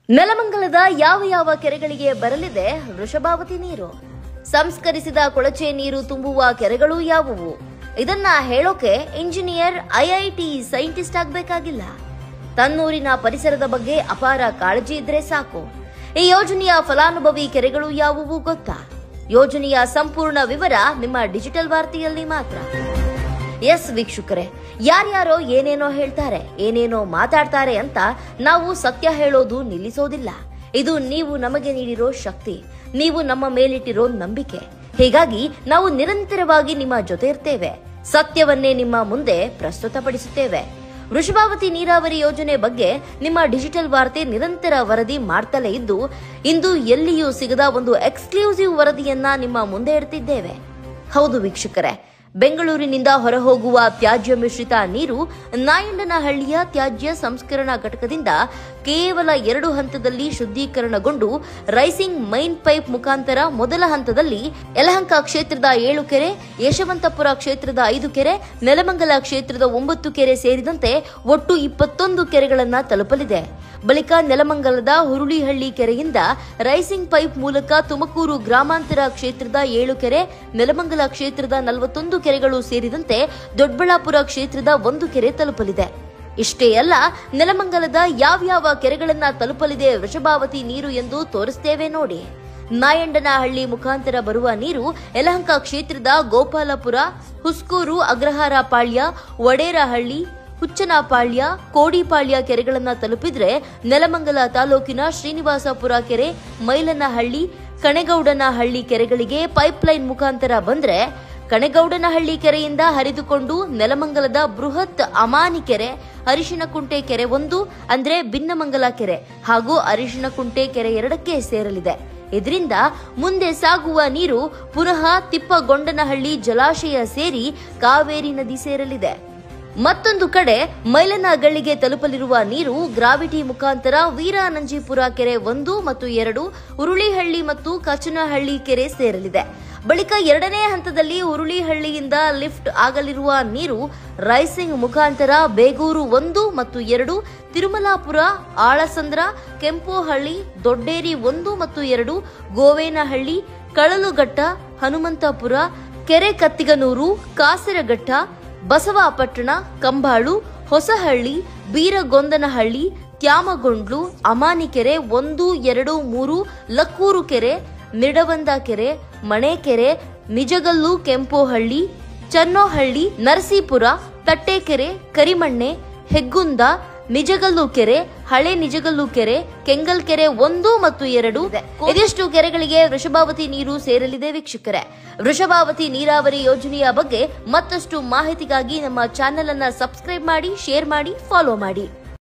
ನೆಲಮಂಗಲದ ಯಾವ ಕೆರೆಗಳಿಗೆ ಬರಲಿದೆ ವೃಷಭಾವತಿ ನೀರು? ಸಂಸ್ಕರಿಸಿದ ಕೊಳಚೆ ನೀರು ತುಂಬುವ ಕೆರೆಗಳು ಯಾವುವು? ಇದನ್ನ ಹೇಳೋಕೆ ಇಂಜಿನಿಯರ್, ಐಐಟಿ ಸೈಂಟಿಸ್ಟ್ ಆಗಬೇಕಾಗಿಲ್ಲ. ತನ್ನೂರಿನ ಪರಿಸರದ ಬಗ್ಗೆ ಅಪಾರ ಕಾಳಜಿ ಇದ್ರೆ ಸಾಕು. ಈ ಯೋಜನೆಯ ಫಲಾನುಭವಿ ಕೆರೆಗಳು ಯಾವುವು ಗೊತ್ತಾ? ಯೋಜನೆಯ ಸಂಪೂರ್ಣ ವಿವರ ನಿಮ್ಮ ಡಿಜಿಟಲ್ ವಾರ್ತೆಯಲ್ಲಿ ಮಾತ್ರ. ಎಸ್ ವೀಕ್ಷಕರೇ, ಯಾರ್ಯಾರೋ ಏನೇನೋ ಹೇಳ್ತಾರೆ, ಏನೇನೋ ಮಾತಾಡ್ತಾರೆ ಅಂತ ನಾವು ಸತ್ಯ ಹೇಳೋದು ನಿಲ್ಲಿಸೋದಿಲ್ಲ. ಇದು ನೀವು ನಮಗೆ ನೀಡಿರೋ ಶಕ್ತಿ, ನೀವು ನಮ್ಮ ಮೇಲಿಟ್ಟಿರೋ ನಂಬಿಕೆ. ಹೀಗಾಗಿ ನಾವು ನಿರಂತರವಾಗಿ ನಿಮ್ಮ ಜೊತೆ ಇರ್ತೇವೆ, ಸತ್ಯವನ್ನೇ ನಿಮ್ಮ ಮುಂದೆ ಪ್ರಸ್ತುತಪಡಿಸುತ್ತೇವೆ. ವೃಷಭಾವತಿ ನೀರಾವರಿ ಯೋಜನೆ ಬಗ್ಗೆ ನಿಮ್ಮ ಡಿಜಿಟಲ್ ವಾರ್ತೆ ನಿರಂತರ ವರದಿ ಮಾಡ್ತಲೇ ಇದ್ದು, ಇಂದು ಎಲ್ಲಿಯೂ ಸಿಗದ ಒಂದು ಎಕ್ಸ್ಕ್ಲೂಸಿವ್ ವರದಿಯನ್ನ ನಿಮ್ಮ ಮುಂದೆ ಇಡ್ತಿದ್ದೇವೆ. ಹೌದು ವೀಕ್ಷಕರೇ, ಬೆಂಗಳೂರಿನಿಂದ ಹೊರಹೋಗುವ ತ್ಯಾಜ್ಯ ಮಿಶ್ರಿತ ನೀರು ನಾಯಂಡನಹಳ್ಳಿಯ ತ್ಯಾಜ್ಯ ಸಂಸ್ಕರಣಾ ಘಟಕದಿಂದ ಕೇವಲ 2 ಹಂತದಲ್ಲಿ ಶುದ್ಧೀಕರಣಗೊಂಡು ರೈಸಿಂಗ್ ಮೈನ್ ಪೈಪ್ ಮುಖಾಂತರ ಮೊದಲ ಹಂತದಲ್ಲಿ ಯಲಹಂಕ ಕ್ಷೇತ್ರದ 7 ಕೆರೆ, ಯಶವಂತಪುರ ಕ್ಷೇತ್ರದ 5 ಕೆರೆ, ನೆಲಮಂಗಲ ಕ್ಷೇತ್ರದ 9 ಕೆರೆ ಸೇರಿದಂತೆ ಒಟ್ಟು 21 ಕೆರೆಗಳನ್ನು ತಲುಪಲಿದೆ. ಬಳಿಕ ನೆಲಮಂಗಲದ ಹುರುಳಿಹಳ್ಳಿ ಕೆರೆಯಿಂದ ರೈಸಿಂಗ್ ಪೈಪ್ ಮೂಲಕ ತುಮಕೂರು ಗ್ರಾಮಾಂತರ ಕ್ಷೇತ್ರದ 7 ಕೆರೆ, ನೆಲಮಂಗಲ ಕ್ಷೇತ್ರದ 41 ಕೆರೆಗಳು ಸೇರಿದಂತೆ ದೊಡ್ಡಬಳ್ಳಾಪುರ ಕ್ಷೇತ್ರದ 1 ಕೆರೆ ತಲುಪಲಿದೆ. ಇಷ್ಟೇ ಅಲ್ಲ, ನೆಲಮಂಗಲದ ಯಾವ ಕೆರೆಗಳನ್ನ ತಲುಪಲಿದೆ ವೃಷಭಾವತಿ ನೀರು ಎಂದು ತೋರಿಸ್ತೇವೆ ನೋಡಿ. ನಾಯಂಡನಹಳ್ಳಿ ಮುಖಾಂತರ ಬರುವ ನೀರು ಯಲಹಂಕ ಕ್ಷೇತ್ರದ ಗೋಪಾಲಪುರ, ಹುಸ್ಕೂರು, ಅಗ್ರಹಾರ ಪಾಳ್ಯ, ವಡೇರಹಳ್ಳಿ, ಹುಚ್ಚನಪಾಳ್ಯ, ಕೋಡಿಪಾಳ್ಯ ಕೆರೆಗಳನ್ನ ತಲುಪಿದ್ರೆ, ನೆಲಮಂಗಲ ತಾಲೂಕಿನ ಶ್ರೀನಿವಾಸಪುರ ಕೆರೆ, ಮೈಲನಹಳ್ಳಿ, ಕಣೆಗೌಡನಹಳ್ಳಿ ಕೆರೆಗಳಿಗೆ ಪೈಪ್ಲೈನ್ ಮುಖಾಂತರ ಬಂದ್ರೆ, ಕಣೆಗೌಡನಹಳ್ಳಿ ಕೆರೆಯಿಂದ ಹರಿದುಕೊಂಡು ನೆಲಮಂಗಲದ ಬೃಹತ್ ಅಮಾನಿ ಕೆರೆ, ಅರಿಶಿನಕುಂಟೆ ಕೆರೆ 1 ಅಂದ್ರೆ ಭಿನ್ನಮಂಗಲ ಕೆರೆ ಹಾಗೂ ಅರಿಶಿನಕುಂಟೆ ಕೆರೆ 2ಕ್ಕೆ ಸೇರಲಿದೆ. ಇದರಿಂದ ಮುಂದೆ ಸಾಗುವ ನೀರು ಪುನಃ ತಿಪ್ಪಗೊಂಡನಹಳ್ಳಿ ಜಲಾಶಯ ಸೇರಿ ಕಾವೇರಿ ನದಿ ಸೇರಲಿದೆ. ಮತ್ತೊಂದು ಕಡೆ ಮೈಲನಗಳ್ಳಿಗೆ ತಲುಪಲಿರುವ ನೀರು ಗ್ರಾವಿಟಿ ಮುಖಾಂತರ ವೀರಾನಂಜೀಪುರ ಕೆರೆ 1 ಮತ್ತು 2, ಹುರುಳಿಹಳ್ಳಿ ಮತ್ತು ಕಚನಹಳ್ಳಿ ಕೆರೆ ಸೇರಲಿದೆ. ಬಳಿಕ 2ನೇ ಹಂತದಲ್ಲಿ ಹುರುಳಿಹಳ್ಳಿಯಿಂದ ಲಿಫ್ಟ್ ಆಗಲಿರುವ ನೀರು ರೈಸಿಂಗ್ ಮುಖಾಂತರ ಬೇಗೂರು 1 ಮತ್ತು 2, ತಿರುಮಲಾಪುರ, ಆಳಸಂದ್ರ, ಕೆಂಪೋಹಳ್ಳಿ, ದೊಡ್ಡೇರಿ 1 ಮತ್ತು 2, ಗೋವೇನಹಳ್ಳಿ, ಕಳಲುಘಟ್ಟ, ಹನುಮಂತಪುರ, ಕೆರೆ ಕತ್ತಿಗನೂರು, ಕಾಸರಘಟ್ಟ, ಬಸವಾಪಟ್ಟಣ, ಕಂಬಾಳು, ಹೊಸಹಳ್ಳಿ, ಬೀರಗೊಂದನಹಳ್ಳಿ, ತ್ಯಾಮಗೊಂಡ್ಲು, ಅಮಾನಿಕೆರೆ 1, 2, 3, ಲಕ್ಕೂರು ಕೆರೆ, ಮಿಡವಂದ ಕೆರೆ, ಮಣೆಕೆರೆ, ನಿಜಗಲ್ಲು, ಕೆಂಪೋಹಳ್ಳಿ, ಚನ್ನೋಹಳ್ಳಿ, ನರಸೀಪುರ, ತಟ್ಟೆಕೆರೆ, ಕರಿಮಣ್ಣೆ, ಹೆಗ್ಗುಂದ, ನಿಜಗಲ್ಲು ಕೆರೆ, ಹಳೆ ನಿಜಗಲ್ಲು ಕೆರೆ, ಕೆಂಗಲ್ ಕೆರೆ 1 ಮತ್ತು 2 ಇದಿಷ್ಟು ಕೆರೆಗಳಿಗೆ ವೃಷಭಾವತಿ ನೀರು ಸೇರಲಿದೆ. ವೀಕ್ಷಕರೇ, ವೃಷಭಾವತಿ ನೀರಾವರಿ ಯೋಜನೆಯ ಬಗ್ಗೆ ಮತ್ತಷ್ಟು ಮಾಹಿತಿಗಾಗಿ ನಮ್ಮ ಚಾನೆಲ್ ಅನ್ನ ಸಬ್ಸ್ಕ್ರೈಬ್ ಮಾಡಿ, ಶೇರ್ ಮಾಡಿ, ಫಾಲೋ ಮಾಡಿ.